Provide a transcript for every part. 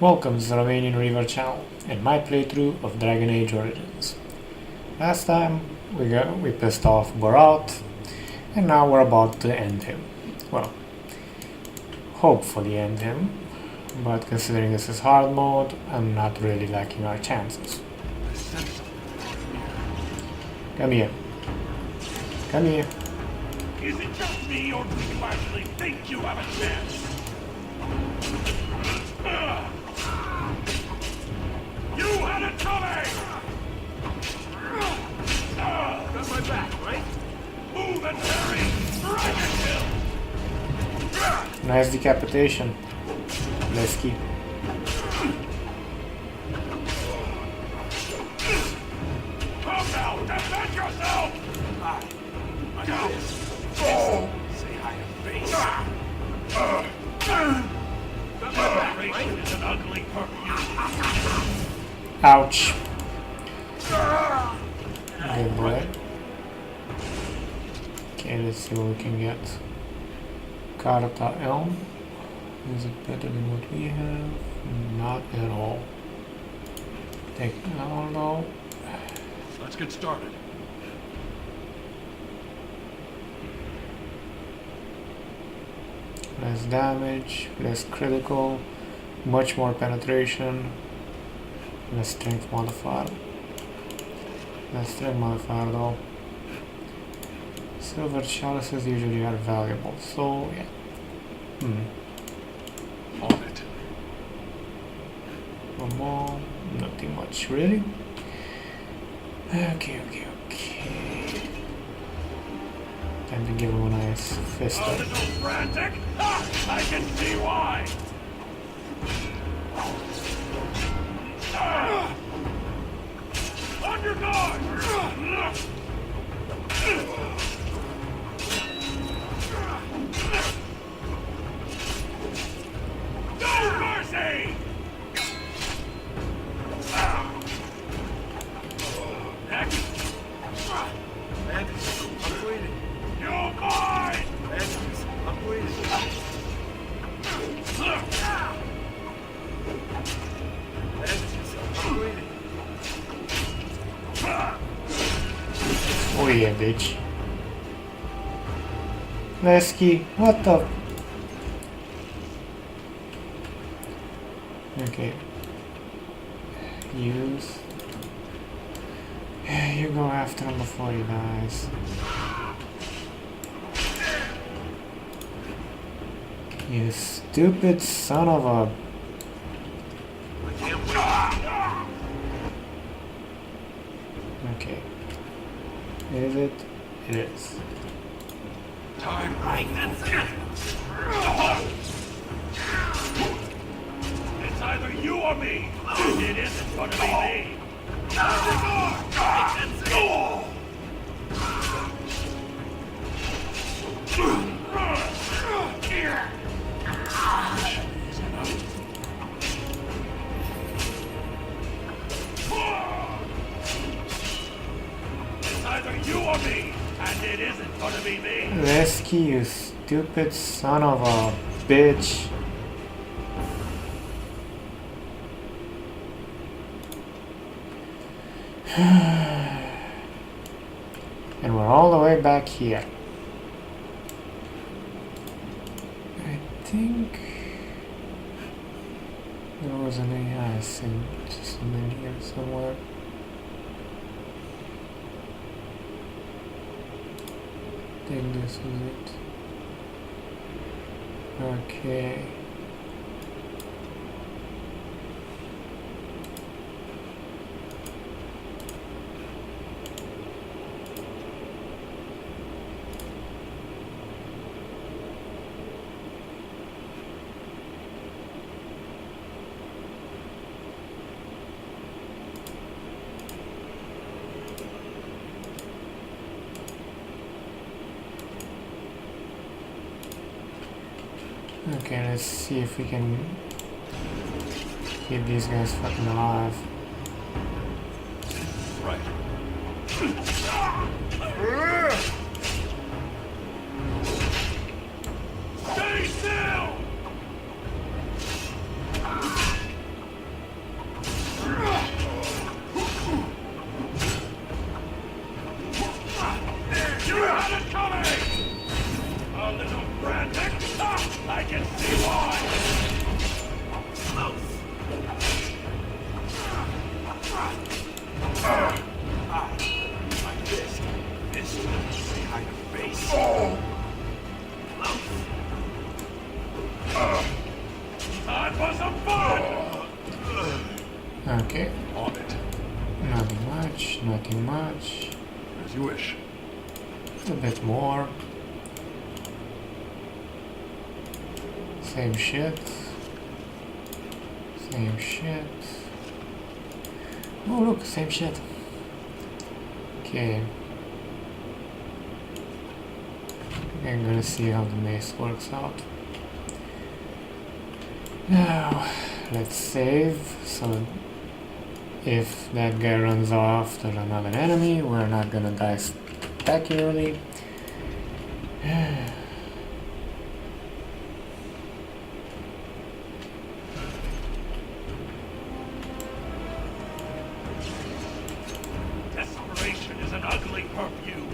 Welcome to the Romanian River channel and my playthrough of Dragon Age Origins. Last time we pissed off Borat and now we're about to end him. Well, hopefully end him, but considering this is hard mode, I'm not really liking our chances. Come here. Come here. Is it just me, or do you actually think you have a chance? You had it coming! Got my back, right? Move and parry! Dragon kill! Nice decapitation. Let's keep. Come now, defend yourself! I got this. Say hi to face. Got my back, right? Is an ugly perfume. Ouch. Good boy. Okay, let's see what we can get. Carta Elm. Is it better than what we have? Not at all. Take that one though. Let's get started. Less damage, less critical, much more penetration, less strength modifier. Less strength modifier though. Silver chalices usually are valuable, so yeah. On it. One more, nothing much really. Okay. Time to give him a nice fist A up. little frantic? Ha! I can see why! On your guard! No mercy! Next! Andrews, I'm bleeding. You're mine! Andrews, I'm bleeding. Andrews, I'm bleeding. Oh yeah, bitch. Lesky, what the? Okay. Use. You go after him before he dies. You stupid son of a... I can't wait. Okay. Is it? It is. Time right, that's it! It's either you or me! It isn't gonna be me! It's either you or me, and it isn't gonna be me! Lesky, you stupid son of a bitch. And we're all the way back here. I think there was an AI system in here somewhere. I think this was it. Okay. Okay, let's see if we can keep these guys fucking alive. Right. Stay still! much. As you wish. A bit more. Same shit. Same shit. Oh look, same shit. Okay. I'm gonna see how the maze works out. Now, let's save. So if that guy runs after another enemy, we're not gonna die spectacularly. Desperation is an ugly perfume.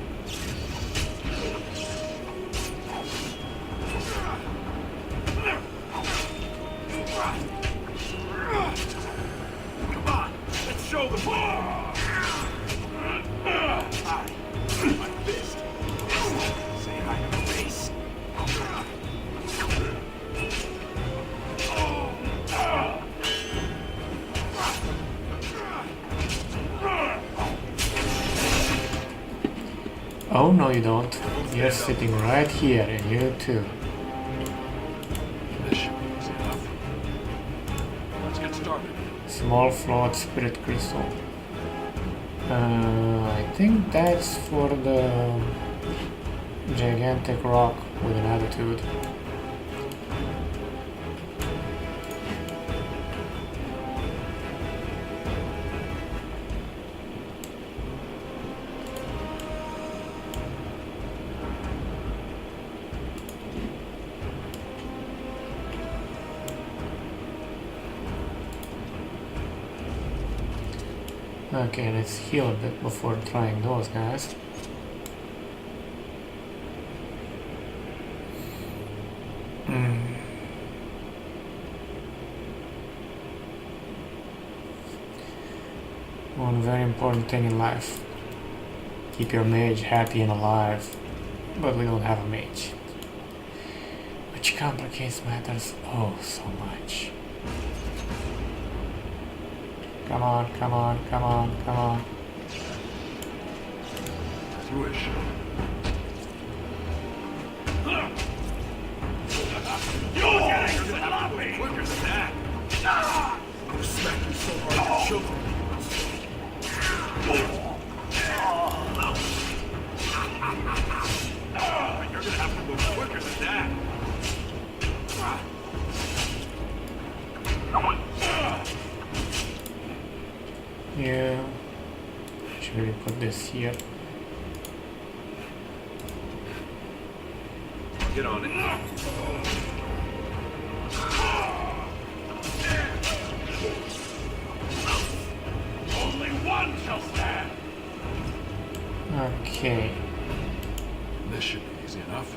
Come on, let's show them. My fist. Say hi to the face. Oh no you don't. You're sitting right here and you too. This should be easy enough. Let's get started. Small flawed spirit crystal. I think that's for the gigantic rock with an attitude. Okay, let's heal a bit before trying those guys. One very important thing in life. Keep your mage happy and alive. But we don't have a mage. Which complicates matters oh so much. Come on, come on, come on, come on. As you wish. You're getting sloppy! Quicker than that. I'm gonna smack you so hard your children You're gonna have to move quicker than that. Yeah. Should we put this here? Get on it. Only one shall stand! Okay. This should be easy enough.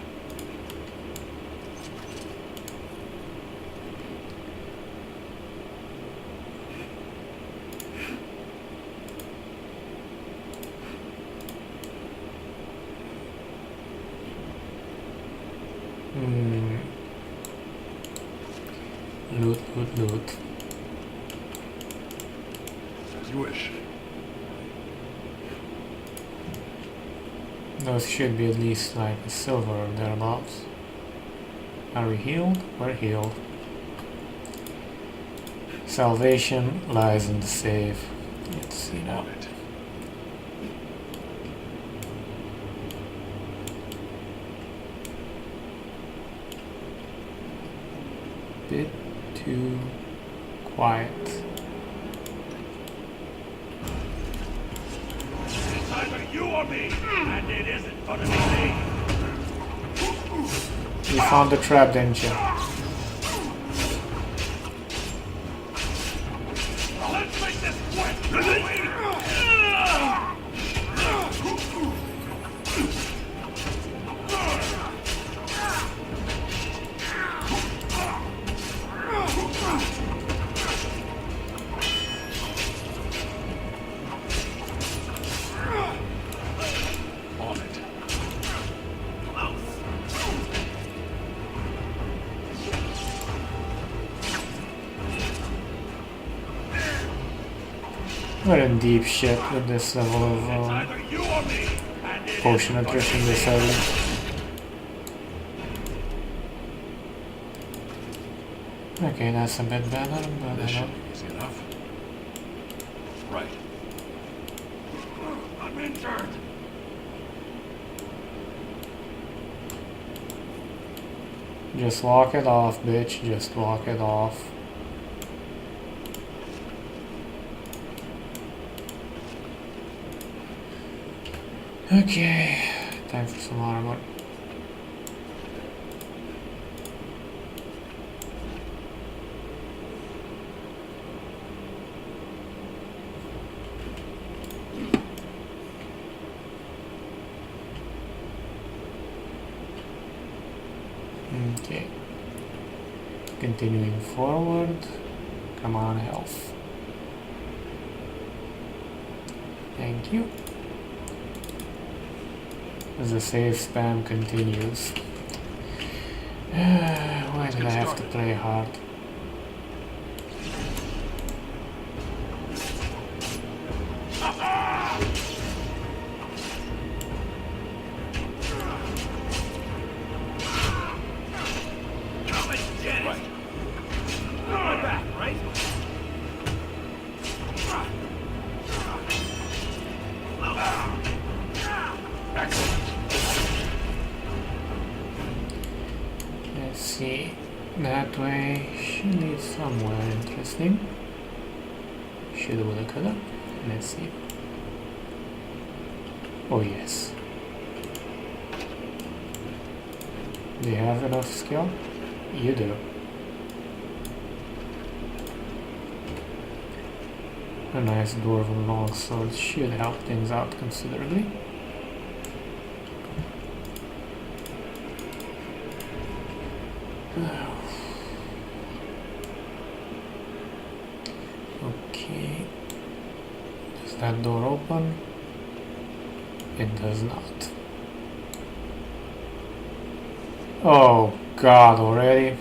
Loot, loot, loot. As you wish. Those should be at least like a silver or thereabouts. Are we healed? We're healed. Salvation lies in the save. Let's see now. On it. Bit too quiet. It's either you or me, and it isn't gonna be me! You found the trap, didn't you? Let's make this quick! On it. We're in deep shit with this level of Either you or me. And it potion isn't attrition gonna be this me. early. Okay, that's a bit better, but This should be easy enough. Right. I'm injured. just walk it off, bitch. Just walk it off. Okay, time for some armor. Okay, continuing forward. Come on, health. Thank you. As the save spam continues. Why did I have to play hard? Come and get it. My back, right? Excellent. Let's see. That way should lead somewhere interesting. Shoulda, woulda, coulda. Let's see. Oh yes. Do you have enough skill? You do. A nice dwarven longsword should help things out considerably. Okay. Does that door open? It does not. Oh god, already?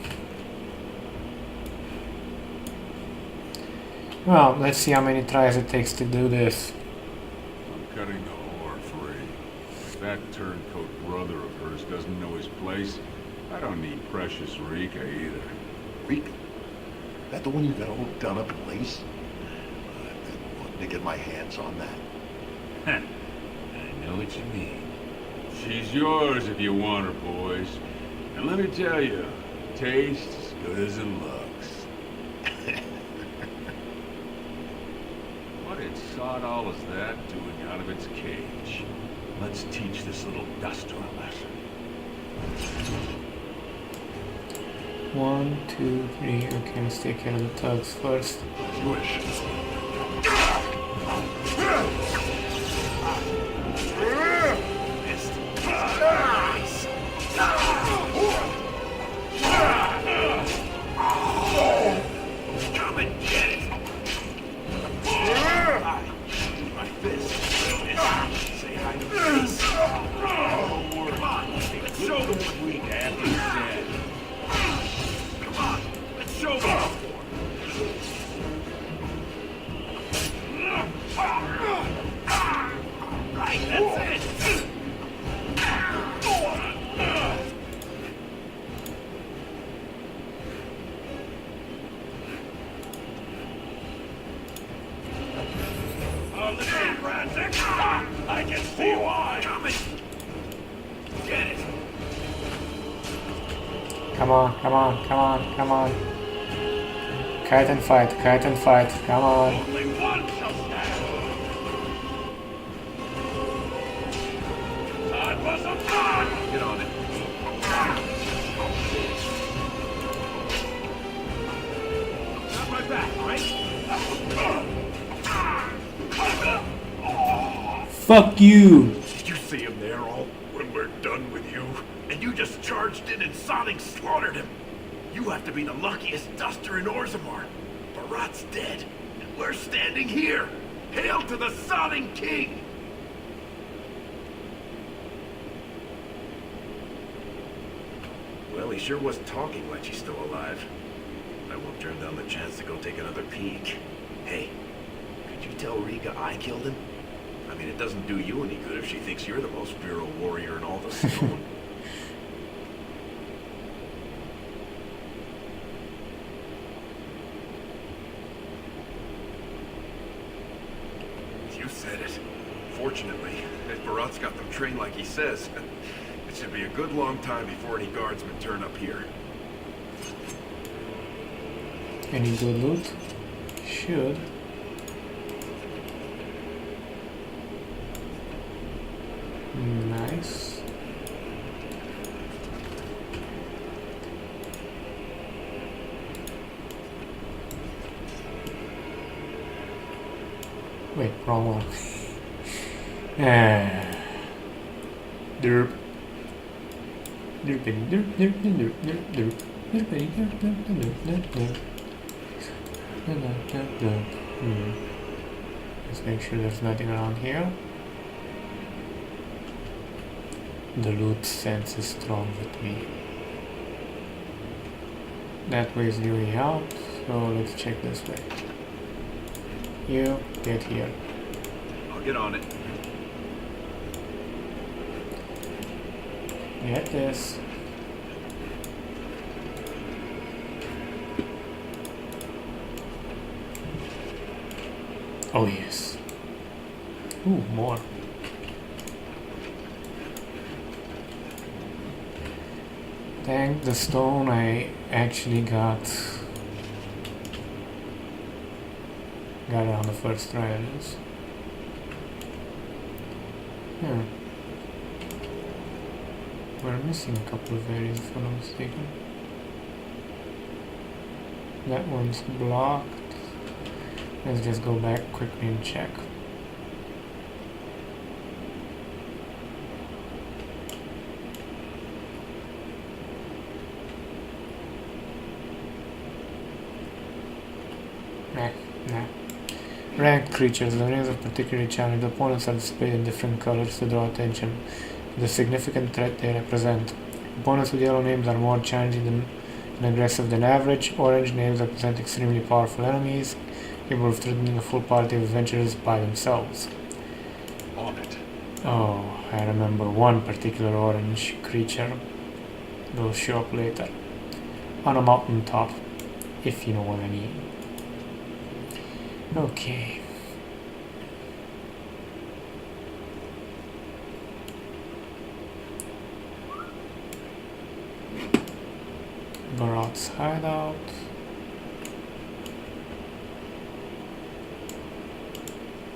Well, let's see how many tries it takes to do this. I'm cutting the whore free. If that turncoat brother of hers doesn't know his place, I don't need precious Rika either. Reek? That the one you got all done up in lace? I've been wanting to get my hands on that. I know what you mean. She's yours if you want her, boys. And let me tell you, taste as good as it looks. What in sod all is that doing out of its cage? Let's teach this little duster a lesson. 1, 2, 3. Okay, let's take care of the thugs first. As you wish. Missed. Nice. Come and get it. My fist. Say hi to face. Come on, let's show them what we have instead. Come on, let's show them. Right, that's it. A little frantic. I can see why. Coming. Get it. Come on, come on, come on, come on. Kite and fight, come on. Only one shall stand. Time was a man. Get on it. Got my back, right? Fuck you! Did you see him there, all? When we're done with you? And you just charged in and Sonic slaughtered him. You have to be the luckiest duster in Orzammar. Barat's dead, and we're standing here. Hail to the Sonic King! Well, he sure was talking like she's still alive. I won't turn down the chance to go take another peek. Hey, could Did you tell Riga I killed him? I mean, it doesn't do you any good if she thinks you're the most virile warrior in all the stone. You said it. Fortunately, if Barat's got them trained like he says, it should be a good long time before any guardsmen turn up here. Any good loot? Should. Nice. Wait, wrong one. Derp. Derpity derp derp derp derp derp. Derpity derp derp derp derp derp. Let's make sure there's nothing around here. The loot sense is strong with me. That way is the way out, so let's check this way. You get here. I'll get on it. Get this. Oh yes. Ooh, more. Thank the stone I actually got it on the first try at this. Yeah. We're missing a couple of areas if I'm not mistaken. That one's blocked. Let's just go back quickly and check. Nah. Ranked creatures. The names are particularly challenging. The opponents are displayed in different colors to draw attention to the significant threat they represent. Opponents with yellow names are more challenging and aggressive than average. Orange names represent extremely powerful enemies, capable of threatening a full party of adventurers by themselves. On it. Oh, I remember one particular orange creature. Will show up later. On a mountain top, if you know what I mean. Okay. Barat's hideout.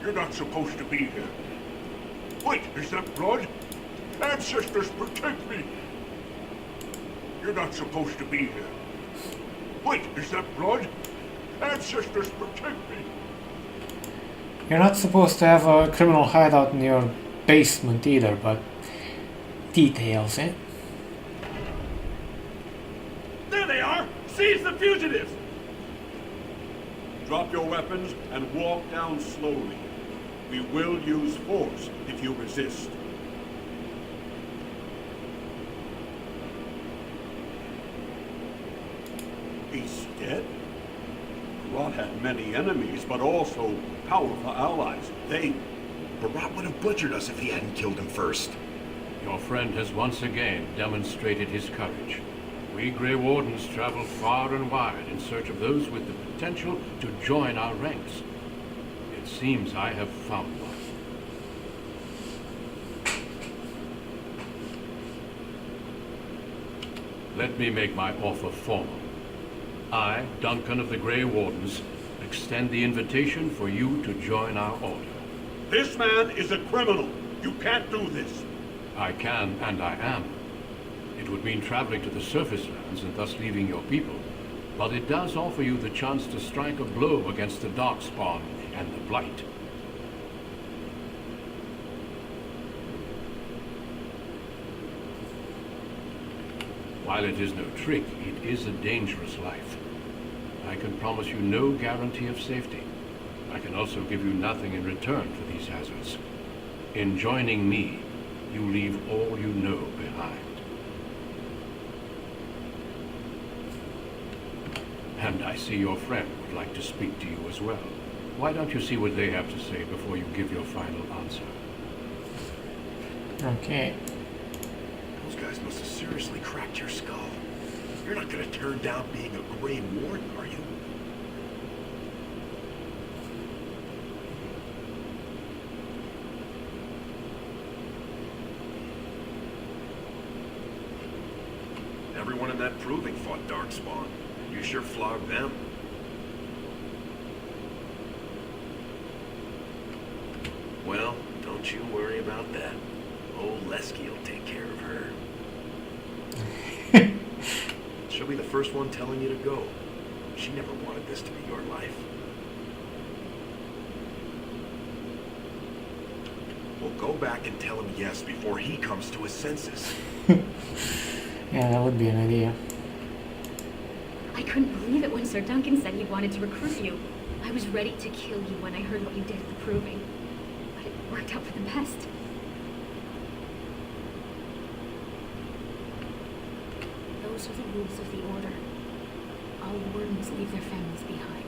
You're not supposed to be here. Wait, is that blood? Ancestors, protect me! You're not supposed to be here. Wait, is that blood? Ancestors, protect me! You're not supposed to have a criminal hideout in your basement either, but details, eh? There they are! Seize the fugitives! Drop your weapons and walk down slowly. We will use force if you resist. He's dead? Barat had many enemies, but also powerful allies. Barat would have butchered us if he hadn't killed him first. Your friend has once again demonstrated his courage. We Grey Wardens travel far and wide in search of those with the potential to join our ranks. It seems I have found one. Let me make my offer formal. I, Duncan of the Grey Wardens, extend the invitation for you to join our order. This man is a criminal. You can't do this. I can, and I am. It would mean traveling to the surface lands and thus leaving your people, but it does offer you the chance to strike a blow against the Darkspawn and the Blight. While it is no trick, it is a dangerous life. I can promise you no guarantee of safety. I can also give you nothing in return for these hazards. In joining me, you leave all you know behind. And I see your friend would like to speak to you as well. Why don't you see what they have to say before you give your final answer? Okay. Those guys must have seriously cracked your skull. You're not gonna turn down being a Grey Warden, are you? Everyone in that proving fought Darkspawn. You sure flogged them. Well, don't you worry about that. Old Lesky will take care of her. She'll be the first one telling you to go. She never wanted this to be your life. Well, go back and tell him yes before he comes to his senses. Yeah, that would be an idea. I couldn't believe it when Sir Duncan said he wanted to recruit you. I was ready to kill you when I heard what you did at the proving. But it worked out for the best. Those are the rules of the Order. All wardens leave their families behind.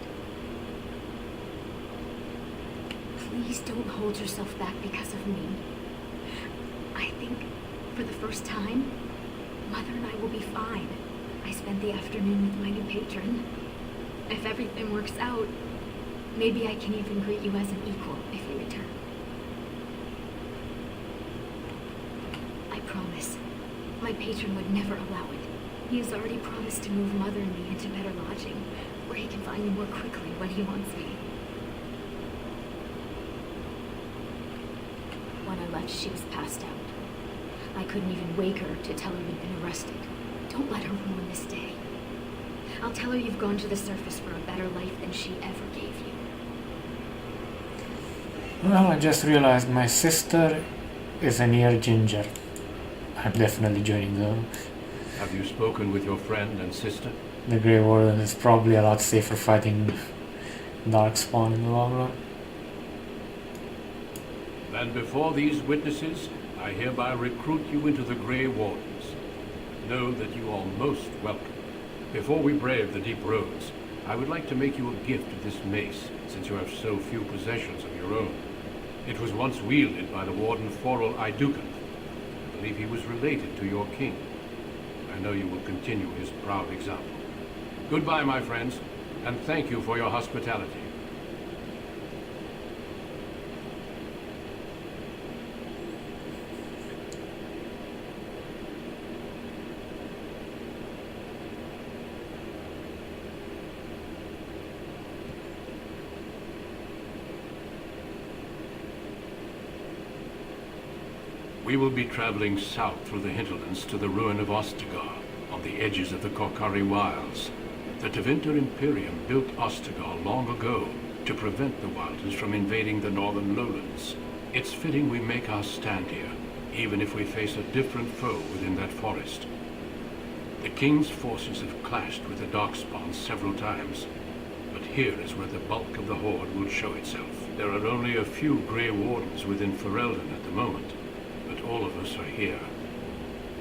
Please don't hold yourself back because of me. I think, for the first time, Mother and I will be fine. I spent the afternoon with my new patron. If everything works out, maybe I can even greet you as an equal if you return. I promise. My patron would never allow it. He has already promised to move Mother and me into better lodging, where he can find me more quickly when he wants me. When I left, she was passed out. I couldn't even wake her to tell her you'd been arrested. Don't let her ruin this day. I'll tell her you've gone to the surface for a better life than she ever gave you. Well, I just realized my sister is an ear ginger. I'm definitely joining them. Have you spoken with your friend and sister? The Grey Warden is probably a lot safer fighting Darkspawn in the long run. Then before these witnesses, I hereby recruit you into the Grey Wardens. Know that you are most welcome. Before we brave the deep roads, I would like to make you a gift of this mace, since you have so few possessions of your own. It was once wielded by the Warden Forel Idukan. I believe he was related to your king. I know you will continue his proud example. Goodbye, my friends, and thank you for your hospitality. We will be traveling south through the hinterlands to the ruin of Ostagar, on the edges of the Korkari Wilds. The Tevinter Imperium built Ostagar long ago to prevent the Wilders from invading the northern lowlands. It's fitting we make our stand here, even if we face a different foe within that forest. The King's forces have clashed with the Darkspawn several times, but here is where the bulk of the Horde will show itself. There are only a few Grey Wardens within Ferelden at the moment, but all of us are here.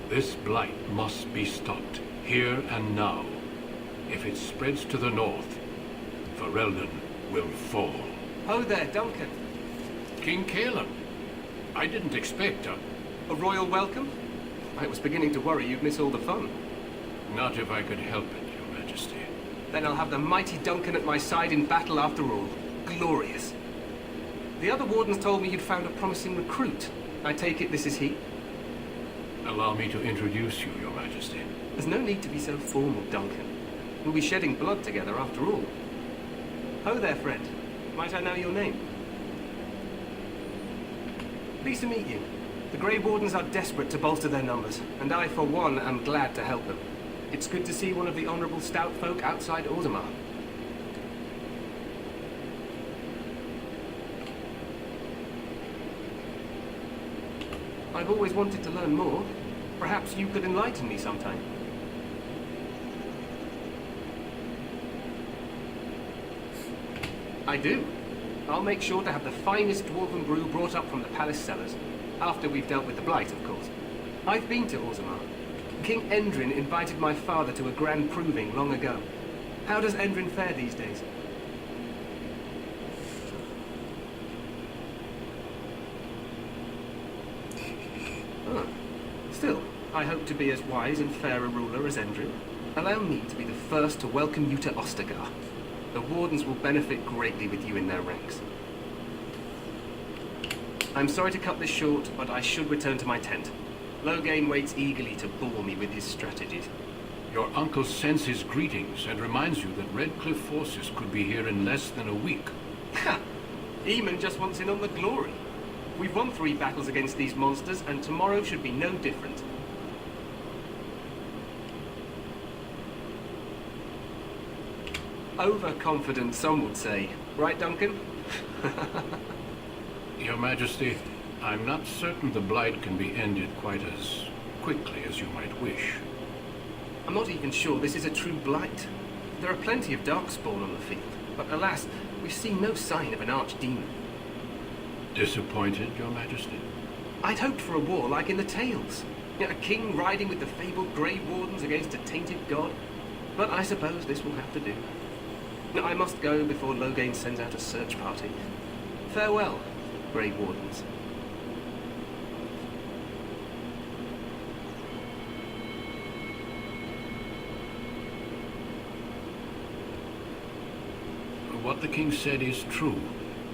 This blight must be stopped, here and now. If it spreads to the north, Ferelden will fall. Oh there, Duncan. King Caelan, I didn't expect A royal welcome? I was beginning to worry you'd miss all the fun. Not if I could help it, Your Majesty. Then I'll have the mighty Duncan at my side in battle after all. Glorious. The other wardens told me you'd found a promising recruit. I take it this is he? Allow me to introduce you, Your Majesty. There's no need to be so formal, Duncan. We'll be shedding blood together after all. Ho there, friend. Might I know your name? Pleased to meet you. The Grey Wardens are desperate to bolster their numbers, and I, for one, am glad to help them. It's good to see one of the honourable stout folk outside Orzammar. I've always wanted to learn more. Perhaps you could enlighten me sometime. I do. I'll make sure to have the finest dwarven brew brought up from the palace cellars. After we've dealt with the blight, of course. I've been to Orzammar. King Endrin invited my father to a grand proving long ago. How does Endrin fare these days? Still, I hope to be as wise and fair a ruler as Endrin. Allow me to be the first to welcome you to Ostagar. The Wardens will benefit greatly with you in their ranks. I'm sorry to cut this short, but I should return to my tent. Loghain waits eagerly to bore me with his strategies. Your uncle sends his greetings and reminds you that Redcliffe forces could be here in less than a week. Ha! Eamon just wants in on the glory. We've won 3 battles against these monsters, and tomorrow should be no different. Overconfident, some would say. Right, Duncan? Your Majesty, I'm not certain the Blight can be ended quite as quickly as you might wish. I'm not even sure this is a true blight. There are plenty of darkspawn on the field, but alas, we've seen no sign of an archdemon. Disappointed, Your Majesty? I'd hoped for a war like in the tales. A king riding with the fabled Grey Wardens against a tainted god. But I suppose this will have to do. I must go before Loghain sends out a search party. Farewell, Grey Wardens. What the king said is true.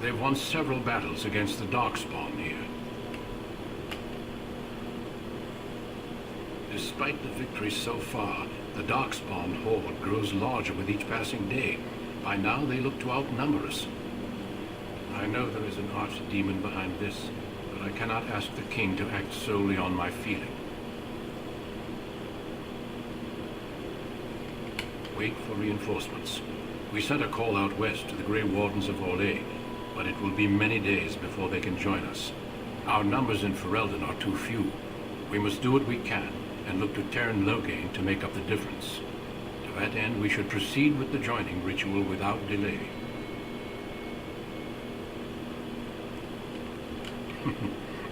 They've won several battles against the Darkspawn here. Despite the victories so far, the Darkspawn horde grows larger with each passing day. By now they look to outnumber us. I know there is an archdemon behind this, but I cannot ask the king to act solely on my feeling. Wait for reinforcements. We sent a call out west to the Grey Wardens of Orlais, but it will be many days before they can join us. Our numbers in Ferelden are too few. We must do what we can, and look to Terran Loghain to make up the difference. To that end, we should proceed with the joining ritual without delay.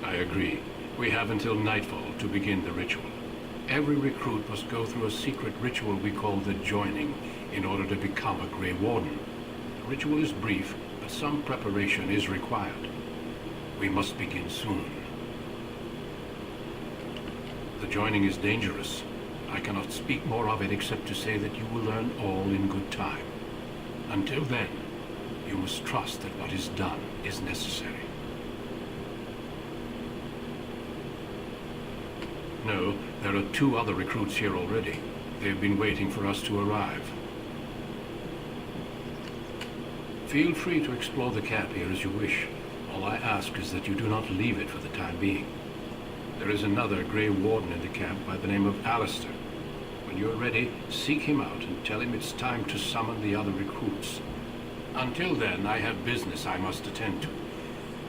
I agree. We have until nightfall to begin the ritual. Every recruit must go through a secret ritual we call the joining in order to become a Grey Warden. The ritual is brief, but some preparation is required. We must begin soon. The joining is dangerous. I cannot speak more of it except to say that you will learn all in good time. Until then, you must trust that what is done is necessary. No, there are 2 other recruits here already. They have been waiting for us to arrive. Feel free to explore the camp here as you wish. All I ask is that you do not leave it for the time being. There is another Grey Warden in the camp by the name of Alistair. When you're ready, seek him out and tell him it's time to summon the other recruits. Until then, I have business I must attend to.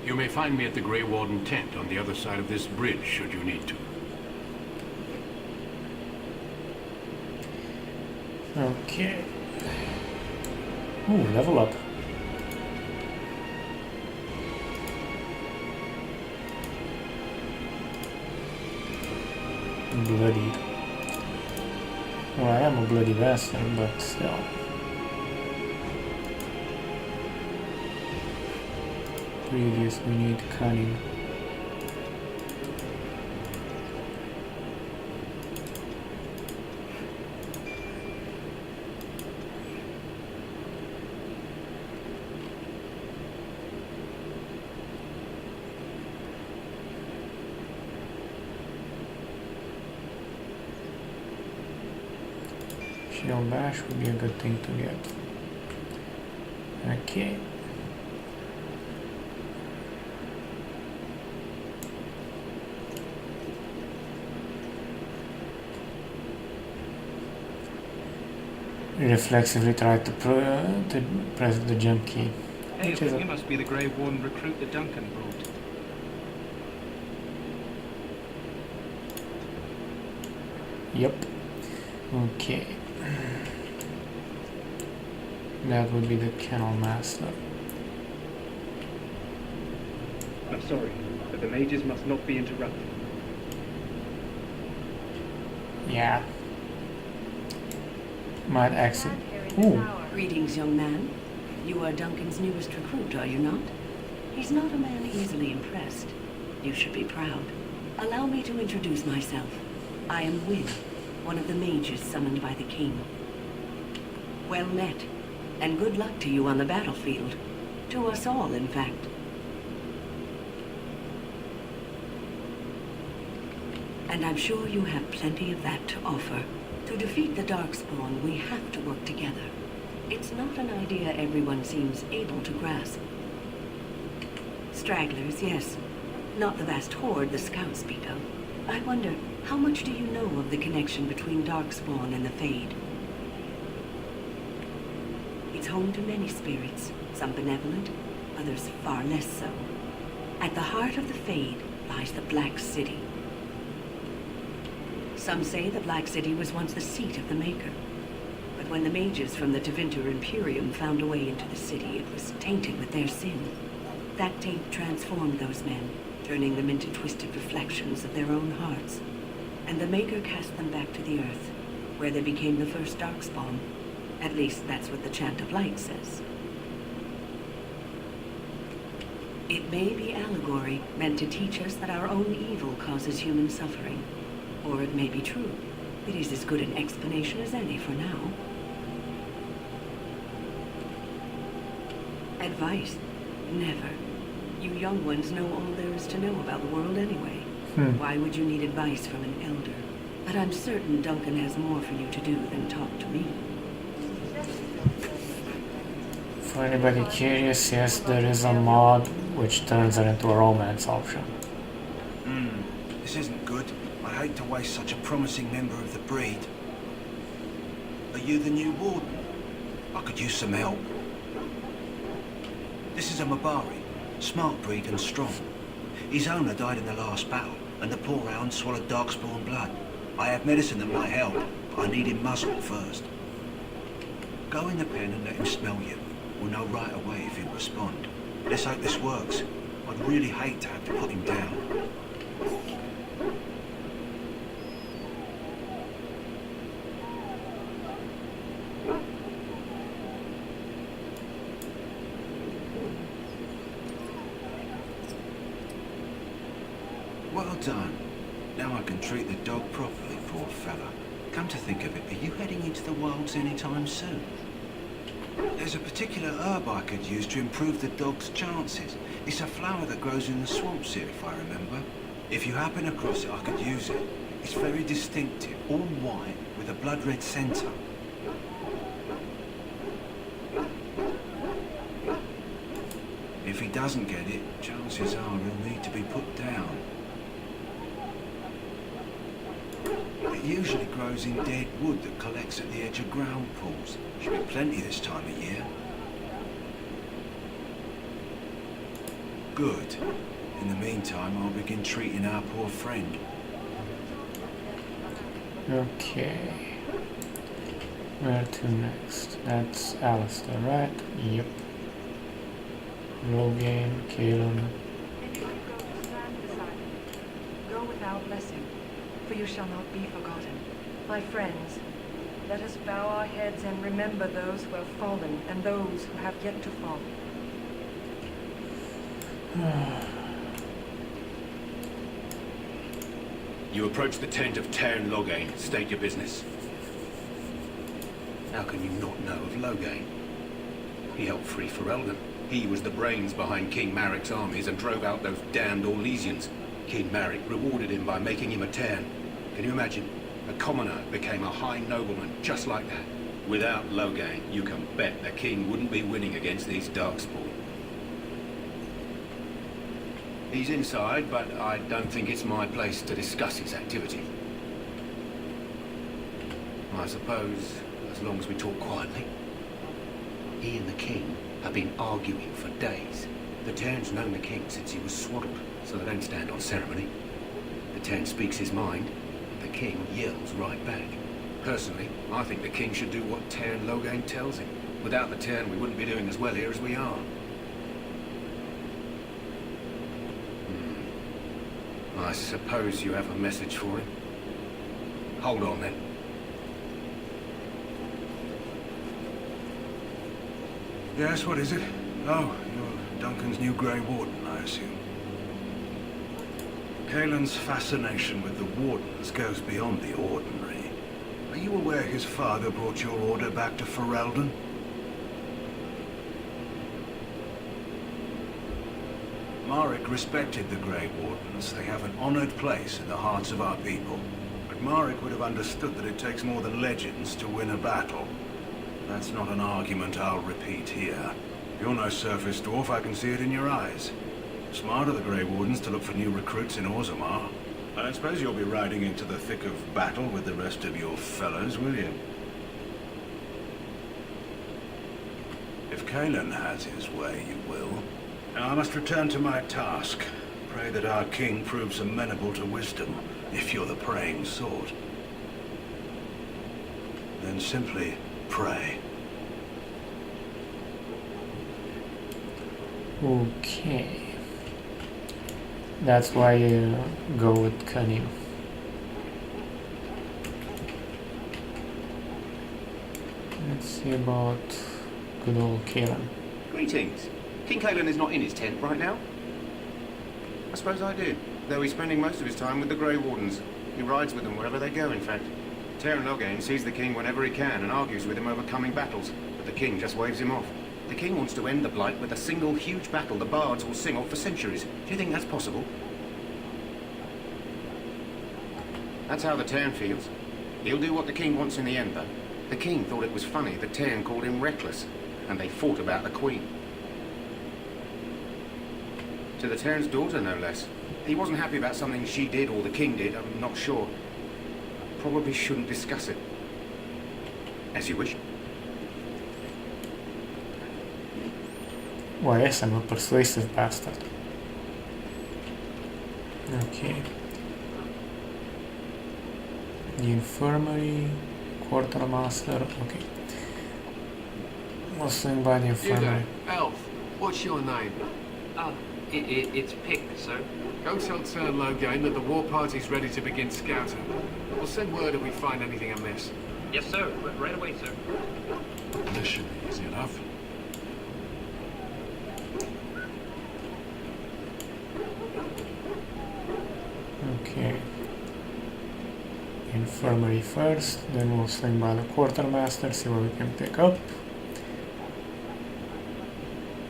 You may find me at the Grey Warden tent on the other side of this bridge, should you need to. Okay. Ooh, level up. Bloody. Well, I am a bloody bastard, but still. Previous, we need cunning. Shield bash would be a good thing to get. Okay. Reflexively try to press the jump key. Hey, you must be the Grey Warden recruit that Duncan brought. Yep. Okay. That would be the Kennel Master. I'm sorry, but the mages must not be interrupted. Yeah. Might exit. Ooh. Greetings, young man. You are Duncan's newest recruit, are you not? He's not a man easily impressed. You should be proud. Allow me to introduce myself. I am Win, one of the mages summoned by the king. Well met, and good luck to you on the battlefield. To us all, in fact. And I'm sure you have plenty of that to offer. To defeat the Darkspawn, we have to work together. It's not an idea everyone seems able to grasp. Stragglers, yes. Not the vast horde the scouts speak of. I wonder, how much do you know of the connection between Darkspawn and the Fade? It's home to many spirits, some benevolent, others far less so. At the heart of the Fade lies the Black City. Some say the Black City was once the seat of the Maker. But when the mages from the Tevinter Imperium found a way into the city, it was tainted with their sin. That taint transformed those men, turning them into twisted reflections of their own hearts. And the Maker cast them back to the Earth, where they became the first Darkspawn. At least that's what the Chant of Light says. It may be allegory, meant to teach us that our own evil causes human suffering. Or it may be true. It is as good an explanation as any for now. Advice? Never. You young ones know all there is to know about the world anyway. Why would you need advice from an elder? But I'm certain Duncan has more for you to do than talk to me. For anybody curious, yes, there is a mod which turns it into a romance option. This isn't good. I hate to waste such a promising member of the breed. Are you the new warden? I could use some help. This is a Mabari, smart breed and strong. His owner died in the last battle, and the poor hound swallowed Darkspawn blood. I have medicine that might help, but I need him muzzled first. Go in the pen and let him smell you. We'll know right away if he'll respond. Let's hope this works. I'd really hate to have to put him down. Well done. Now I can treat the dog properly, poor fella. Come to think of it, are you heading into the wilds anytime soon? There's a particular herb I could use to improve the dog's chances. It's a flower that grows in the swamps here, if I remember. If you happen across it, I could use it. It's very distinctive, all white, with a blood-red centre. If he doesn't get it, chances are he'll need to be put down. It usually grows in dead wood that collects at the edge of ground pools. Should be plenty this time of year. Good. In the meantime, I'll begin treating our poor friend. Okay. Where to next? That's Alistair, right? Yep. Logan, Kalen. Go without blessing, for you shall not be forgotten. My friends, let us bow our heads and remember those who have fallen and those who have yet to fall. You approach the tent of Tairn Loghain. State your business. How can you not know of Loghain? He helped free Ferelden. He was the brains behind King Maric's armies and drove out those damned Orlesians. King Maric rewarded him by making him a Tairn. Can you imagine? A commoner became a high nobleman just like that. Without Loghain, you can bet the king wouldn't be winning against these Darkspawn. He's inside, but I don't think it's my place to discuss his activity. I suppose, as long as we talk quietly. He and the king have been arguing for days. The Tairn's known the king since he was swaddled, so they don't stand on ceremony. The Tairn speaks his mind, the king yells right back. Personally, I think the king should do what Tairn Loghain tells him. Without the Tairn, we wouldn't be doing as well here as we are. I suppose you have a message for him. Hold on then. Yes, what is it? Oh, you're Duncan's new Grey Warden, I assume. Kaelin's fascination with the Wardens goes beyond the ordinary. Are you aware his father brought your order back to Ferelden? Marek respected the Grey Wardens. They have an honored place in the hearts of our people. But Marek would have understood that it takes more than legends to win a battle. That's not an argument I'll repeat here. You're no surface dwarf, I can see it in your eyes. Smart of the Grey Wardens to look for new recruits in Orzammar. I don't suppose you'll be riding into the thick of battle with the rest of your fellows, will you? If Kaelin has his way, you will. Now I must return to my task. Pray that our king proves amenable to wisdom, if you're the praying sort. Then simply pray. Okay. That's why you go with cunning. Let's see about good old Kaelin. Greetings. King Kaelin is not in his tent right now? I suppose I do, though he's spending most of his time with the Grey Wardens. He rides with them wherever they go, in fact. Teyrn Loghain sees the king whenever he can and argues with him over coming battles, but the king just waves him off. The king wants to end the Blight with a single huge battle the bards will sing of for centuries. Do you think that's possible? That's how the Teyrn feels. He'll do what the king wants in the end, though. The king thought it was funny that Teyrn called him reckless, and they fought about the queen. To the Teyrn's daughter, no less. He wasn't happy about something she did or the king did, I'm not sure. Probably shouldn't discuss it. As you wish. Well, yes, I'm a persuasive bastard. Okay. The infirmary, quartermaster, okay. We'll swing by the You infirmary. there, elf. What's your name? It's Pick, sir. Go tell Teyrn Loghain that the war party's ready to begin scouting. We'll send word if we find anything amiss. Yes, sir. Right away, sir. This should be easy enough. Okay. Infirmary first, then we'll swing by the quartermaster, see what we can pick up.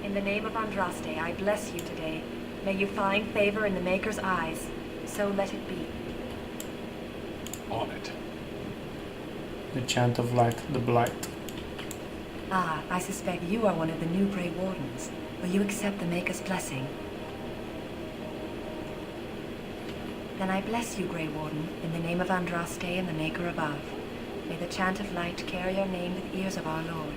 In the name of Andraste, I bless you today. May you find favor in the Maker's eyes. So let it be. On it. The chant of light, the blight. Ah, I suspect you are one of the new Grey Wardens. Will you accept the Maker's blessing? Then I bless you, Grey Warden, in the name of Andraste and the Maker above. May the chant of light carry your name with ears of our Lord.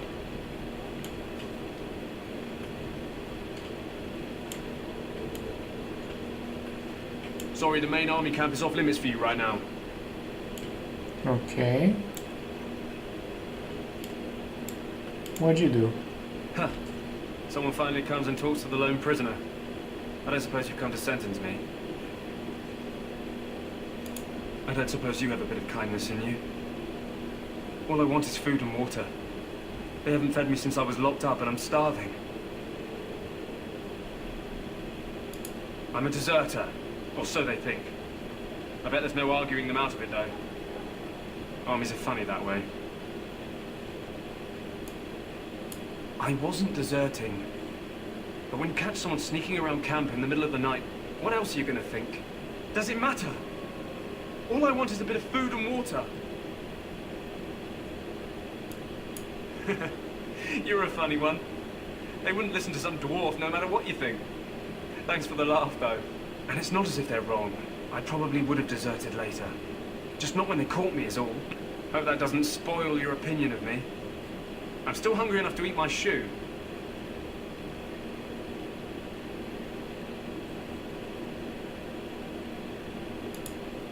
Sorry, the main army camp is off limits for you right now. Okay. What'd you do? Huh. Someone finally comes and talks to the lone prisoner. I don't suppose you've come to sentence me. I don't suppose you have a bit of kindness in you. All I want is food and water. They haven't fed me since I was locked up and I'm starving. I'm a deserter. Or so they think. I bet there's no arguing them out of it, though. Armies are funny that way. I wasn't deserting. But when you catch someone sneaking around camp in the middle of the night, what else are you going to think? Does it matter? All I want is a bit of food and water. You're a funny one. They wouldn't listen to some dwarf no matter what you think. Thanks for the laugh, though. And it's not as if they're wrong. I probably would have deserted later. Just not when they caught me is all. Hope that doesn't spoil your opinion of me. I'm still hungry enough to eat my shoe.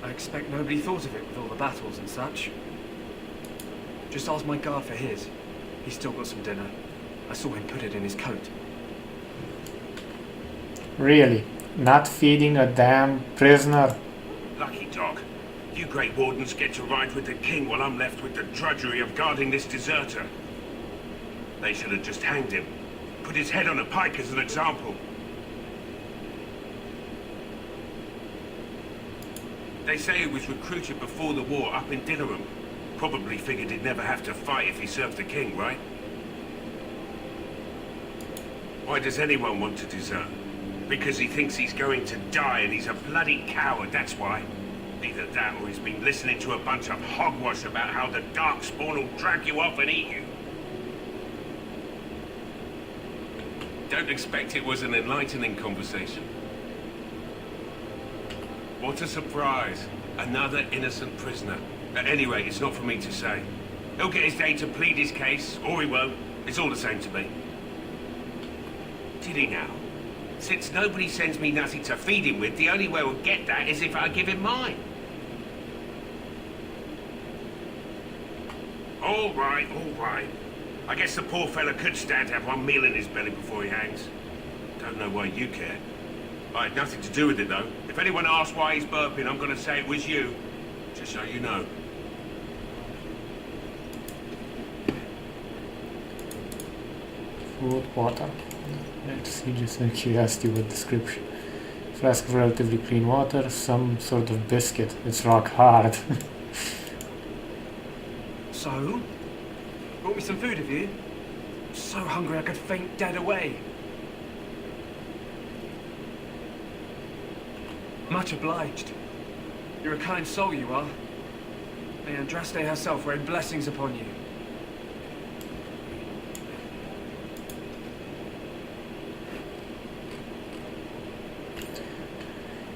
I expect nobody thought of it with all the battles and such. Just ask my guard for his. He's still got some dinner. I saw him put it in his coat. Really? Not feeding a damn prisoner? Lucky dog. You Grey Wardens get to ride with the king while I'm left with the drudgery of guarding this deserter. They should have just hanged him. Put his head on a pike as an example. They say he was recruited before the war up in Dinnerham. Probably figured he'd never have to fight if he served the king, right? Why does anyone want to desert? Because he thinks he's going to die and he's a bloody coward, that's why. Either that or he's been listening to a bunch of hogwash about how the Darkspawn will drag you off and eat you. Don't expect it was an enlightening conversation. What a surprise. Another innocent prisoner. At any rate, it's not for me to say. He'll get his day to plead his case, or he won't. It's all the same to me. Did he now? Since nobody sends me nothing to feed him with, the only way we'll get that is if I give him mine. All right, all right. I guess the poor fella could stand to have one meal in his belly before he hangs. Don't know why you care. I had nothing to do with it, though. If anyone asks why he's burping, I'm gonna say it was you. Just so you know. Food, water. Let's see, just out of curiosity, what description. Flask of relatively clean water, some sort of biscuit. It's rock hard. So? Brought me some food, have you? So hungry I could faint dead away. Much obliged. You're a kind soul, you are. May Andraste herself rain blessings upon you.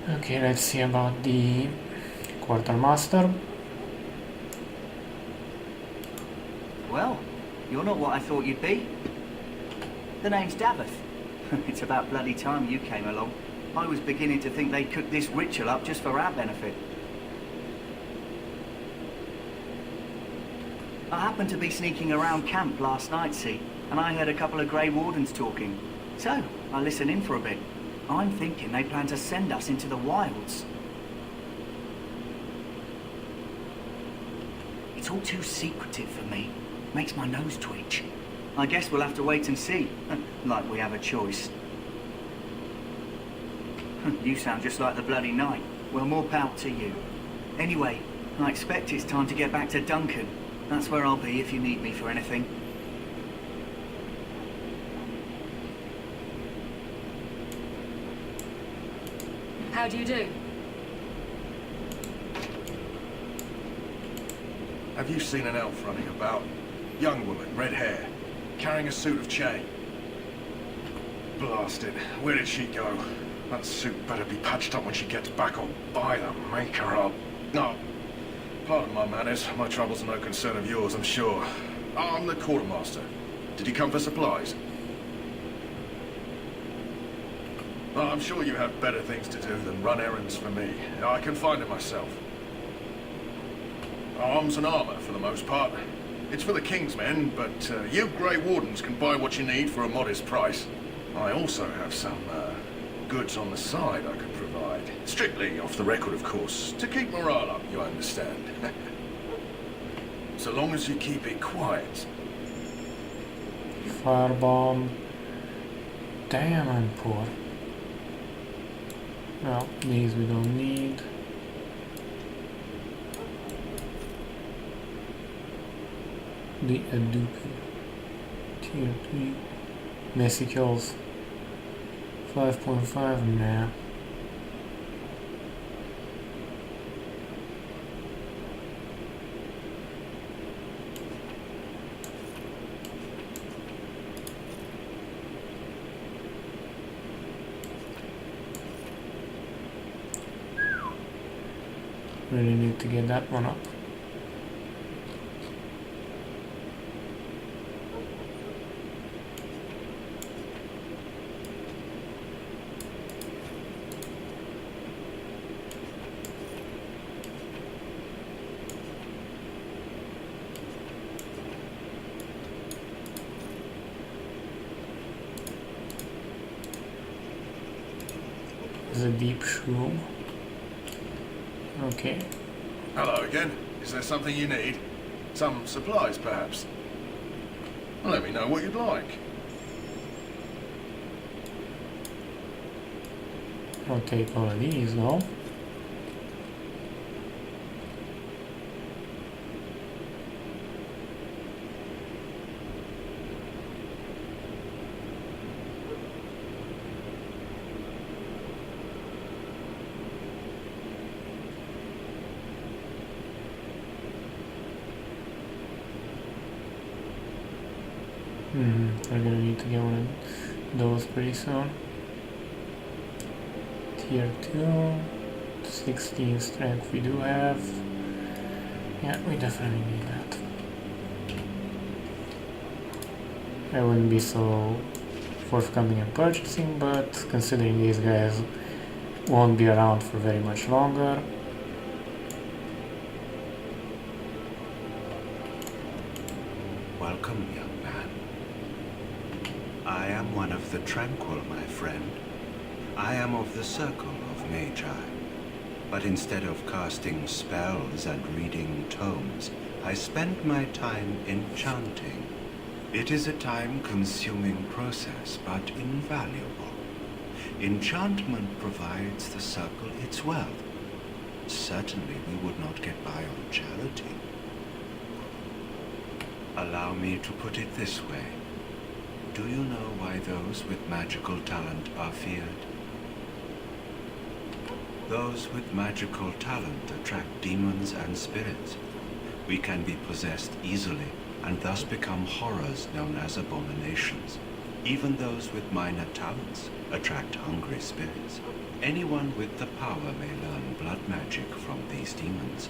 Okay, let's see about the quartermaster. Well, you're not what I thought you'd be. The name's Davith. It's about bloody time you came along. I was beginning to think they'd cooked this ritual up just for our benefit. I happened to be sneaking around camp last night, see, and I heard a couple of Grey Wardens talking. So, I listened in for a bit. I'm thinking they plan to send us into the wilds. It's all too secretive for me. Makes my nose twitch. I guess we'll have to wait and see. Like we have a choice. You sound just like the bloody knight. Well, more power to you. Anyway, I expect it's time to get back to Duncan. That's where I'll be if you need me for anything. How do you do? Have you seen an elf running about? Young woman, red hair, carrying a suit of chain. Blasted. Where did she go? That suit better be patched up when she gets back, or by the maker up. No. Pardon my manners. My troubles are no concern of yours, I'm sure. I'm the quartermaster. Did you come for supplies? Oh, I'm sure you have better things to do than run errands for me. I can find it myself. Arms and armor, for the most part. It's for the King's men, but you Grey Wardens can buy what you need for a modest price. I also have some goods on the side I could provide. Strictly off the record, of course, to keep morale up, you understand. So long as you keep it quiet. Firebomb. Damn, I'm poor. Well, these we don't need. The Aduki. Tier 3. Messy kills. 5.5 now. Really need to get that one up. There's a deep shroom. Okay. Hello again. Is there something you need? Some supplies, perhaps? Well, let me know what you'd like. I'll take all of these, though. We're gonna need to get one of those pretty soon. Tier 2, 16 strength we do have. Yeah, we definitely need that. I wouldn't be so forthcoming in purchasing, but considering these guys won't be around for very much longer, welcome, young man. I am one of the tranquil, my friend. I am of the circle of Magi. But instead of casting spells and reading tomes, I spend my time enchanting. It is a time-consuming process, but invaluable. Enchantment provides the circle its wealth. Certainly we would not get by on charity. Allow me to put it this way. Do you know why those with magical talent are feared? Those with magical talent attract demons and spirits. We can be possessed easily and thus become horrors known as abominations. Even those with minor talents attract hungry spirits. Anyone with the power may learn blood magic from these demons.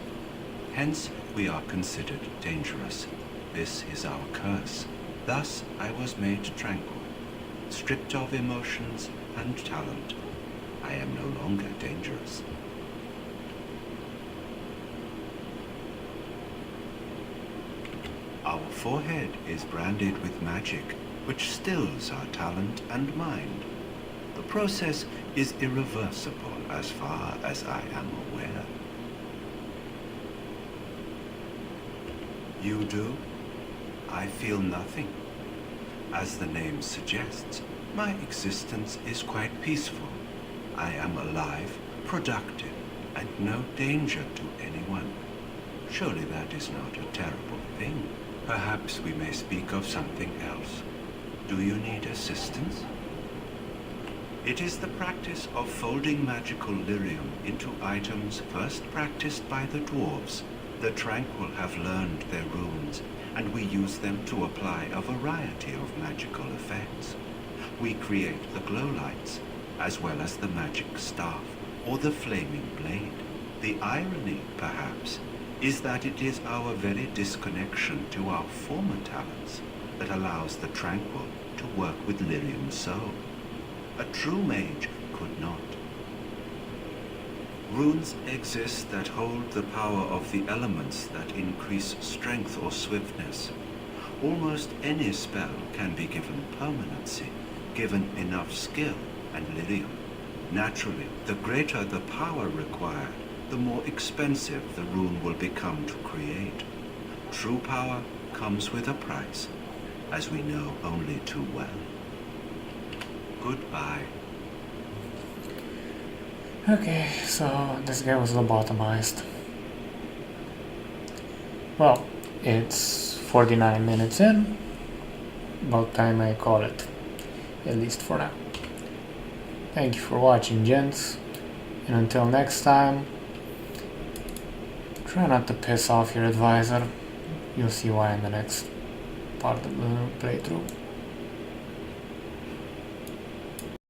Hence, we are considered dangerous. This is our curse. Thus, I was made tranquil, stripped of emotions and talent. I am no longer dangerous. Our forehead is branded with magic, which stills our talent and mind. The process is irreversible as far as I am aware. You do? I feel nothing. As the name suggests, my existence is quite peaceful. I am alive, productive, and no danger to anyone. Surely that is not a terrible thing. Perhaps we may speak of something else. Do you need assistance? It is the practice of folding magical lyrium into items first practiced by the dwarves. The tranquil have learned their runes, and we use them to apply a variety of magical effects. We create the glow lights, as well as the magic staff, or the flaming blade. The irony, perhaps, is that it is our very disconnection to our former talents that allows the tranquil to work with lyrium so. A true mage could not. Runes exist that hold the power of the elements that increase strength or swiftness. Almost any spell can be given permanency, given enough skill and lyrium. Naturally, the greater the power required, the more expensive the rune will become to create. True power comes with a price, as we know only too well. Goodbye. Okay, so this guy was lobotomized. Well, it's 49 minutes in. About time I call it, at least for now. Thank you for watching, gents, and until next time, try not to piss off your advisor. You'll see why in the next part of the playthrough.